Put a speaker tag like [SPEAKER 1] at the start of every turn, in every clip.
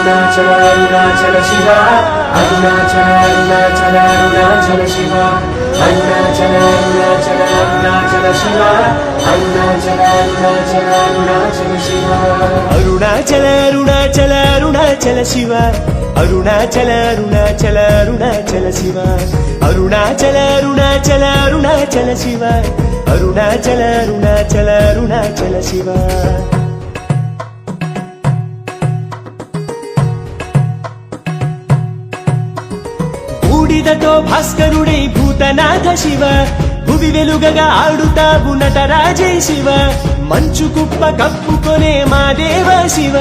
[SPEAKER 1] అరుణాచల అరుణాచల శివ అరుణాచల అరుణాచల అరుణాచల శివ అరుణాచల అరుణాచల అరుణాచల శివ అరుణాచల అరుణాచల అరుణాచల శివ
[SPEAKER 2] అరుణాచల అరుణాచల అరుణాచల శివ అరుణాచల అరుణాచల అరుణాచల శివ అరుణాచల అరుణాచల అరుణాచల శివ అరుణాచల అరుణాచల అరుణాచల శివ బూడిదతో భాస్కరుడై భూతనాథ శివ భువి వెలుగగా ఆడుతావు నటరాజే శివ మంచు కుప్ప కప్పుకొనే మా దేవ శివ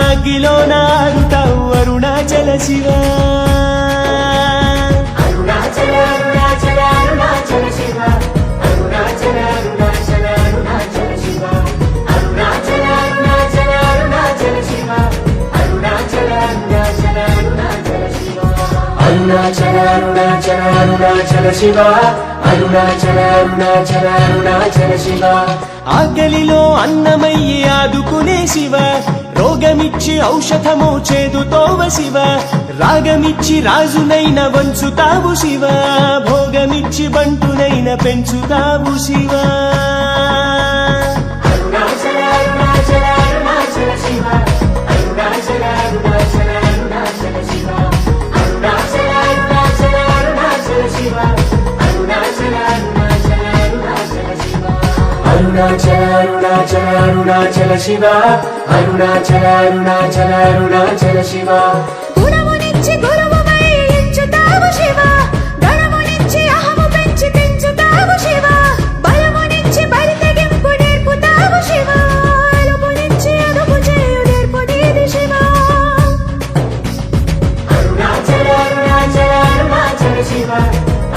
[SPEAKER 2] అగ్గిలో నాడుతావు అరుణాచల శివ
[SPEAKER 1] అరుణాచల అరుణాచల అరుణాచల శివ అరుణాచల అరుణాచల అరుణాచల శివ అరుణాచల అరుణాచల అరుణాచల శివ అరుణాచల అరుణాచల అరుణాచల శివ అరుణాచల అరుణాచల అరుణాచల శివ అరుణాచల అరుణాచల అరుణాచల శివ
[SPEAKER 2] ఆకలిలో అన్నమయ్యి ఆదుకునే శివ రోగమిచ్చి ఔషధము చేదుతోవ శివ రాగమిచ్చి రాజునైన వంచుతావు శివ భోగమిచ్చి బంటునైన పెంచుతావు శివ
[SPEAKER 1] అరుణాచల అరుణాచల అరుణాచల శివ అరుణాచల అరుణాచల అరుణాచల శివ అరుణాచల అరుణాచల అరుణాచల శివ అరుణాచల అరుణాచల అరుణాచల శివ అరుణాచల అరుణాచల అరుణాచల శివ అరుణాచల అరుణాచల అరుణాచల శివ
[SPEAKER 3] గుణమునిచ్చి గురువుమై ఎంచుతావు శివ గణమునిచ్చి అహము పెంచి పెంచుతావు శివ బలమునిచ్చి బలి తెగింపు నేర్పుతావు శివ అలుపునిచ్చి అదుపు చేయు నేర్పు నీది శివ
[SPEAKER 1] అరుణాచల అరుణాచల అరుణాచల శివ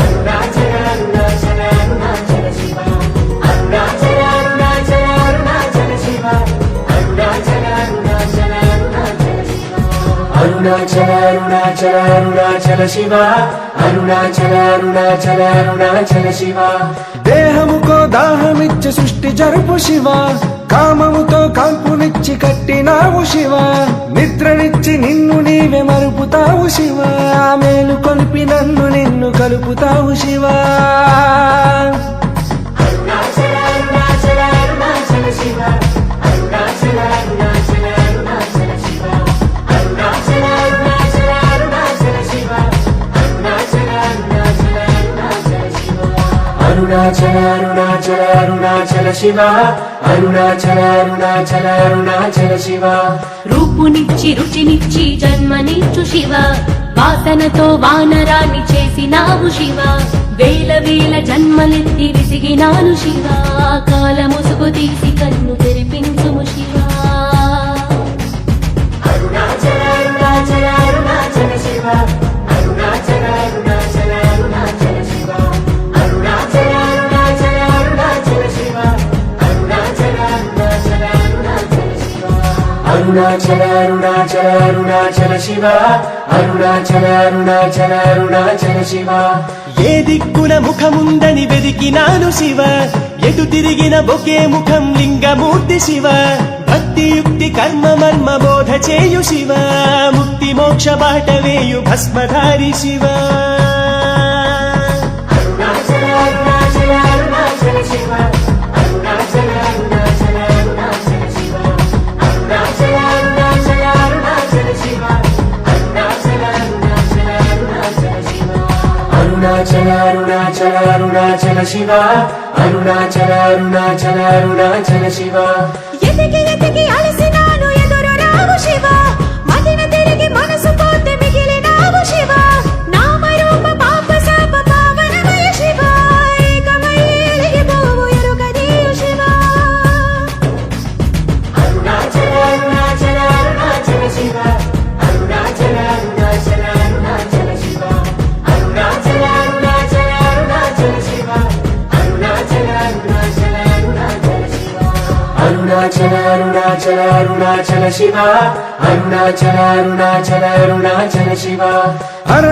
[SPEAKER 1] అరుణాచల అరుణాచల అరుణాచల శివ అరుణాచల అరుణాచల అరుణాచల శివ అరుణాచల అరుణాచల అరుణాచల శివ అరుణాచల అరుణాచల అరుణాచల శివ అరుణాచల అరుణాచల అరుణాచల శివ
[SPEAKER 4] దేహముకో దాహమిచ్చి సృష్టి జరుపు శివ కామముతో కాంపునిచ్చి కట్టినావు శివ నిద్రనిచ్చి నిన్ను నీవే మరుపుతావు శివ మేలు కొలిపి నన్ను నిన్ను కలుపుతావు శివ
[SPEAKER 1] అరుణాచల అరుణాచల అరుణాచల శివ అరుణాచల అరుణాచల అరుణాచల శివ అరుణాచల అరుణాచల అరుణాచల శివ అరుణాచల అరుణాచల అరుణాచల శివ అరుణాచల అరుణాచల అరుణాచల శివ అరుణాచల అరుణాచల అరుణాచల శివ
[SPEAKER 5] రూపునిచ్చి రుచినిచ్చి జన్మనిచ్చు శివ వాసనతో వానరాన్ని చేసినావు శివ వేల వేల జన్మలెత్తి విసిగినాను శివ కాల ముసుగు తీసి కన్ను తెరిపించుము శివ
[SPEAKER 1] అరుణాచల అరుణాచల అరుణాచల శివ అరుణాచల అరుణాచల అరుణాచల శివ అరుణాచల అరుణాచల అరుణాచల శివ అరుణాచల అరుణాచల అరుణాచల శివ అరుణాచల అరుణాచల అరుణాచల శివ అరుణాచల అరుణాచల అరుణాచల శివ
[SPEAKER 2] ఏ దిక్కున ముఖముందని వెదికినాను శివ ఎటు తిరిగిన ఒకే ముఖం లింగమూర్తి శివ భక్తి యుక్తి కర్మ మర్మ బోధ చేయు శివ ముక్తి మోక్ష బాట వేయు భస్మధారి శివ
[SPEAKER 1] అరుణాచల అరుణాచల అరుణాచల శివ అరుణాచల అరుణాచల అరుణాచల శివ అరుణాచల అరుణాచల అరుణాచల శివ అరుణాచల అరుణాచల అరుణాచల శివ అరుణాచల అరుణాచల అరుణాచల శివ అరుణాచల అరుణాచల అరుణాచల శివ
[SPEAKER 3] ఎతికి ఎతికి అలసినాను ఎదురు రావు శివ మదిన తిరిగి మనసు పోతే మిగిలినావు శివ నామరూప పాప శాప పావనమయ శివ ఏకమై ఎలిగిపోవు ఎరుగదీయు శివ
[SPEAKER 1] అరుణాచల అరుణాచల అరుణాచల శివ అరుణాచల అరుణాచల అరుణాచల శివ అరుణాచల అరుణాచల అరుణాచల శివ అరుణాచల అరుణాచల అరుణాచల శివ అరుణాచల అరుణాచల అరుణాచల శివ అరుణాచల అరుణాచల అరుణాచల శివ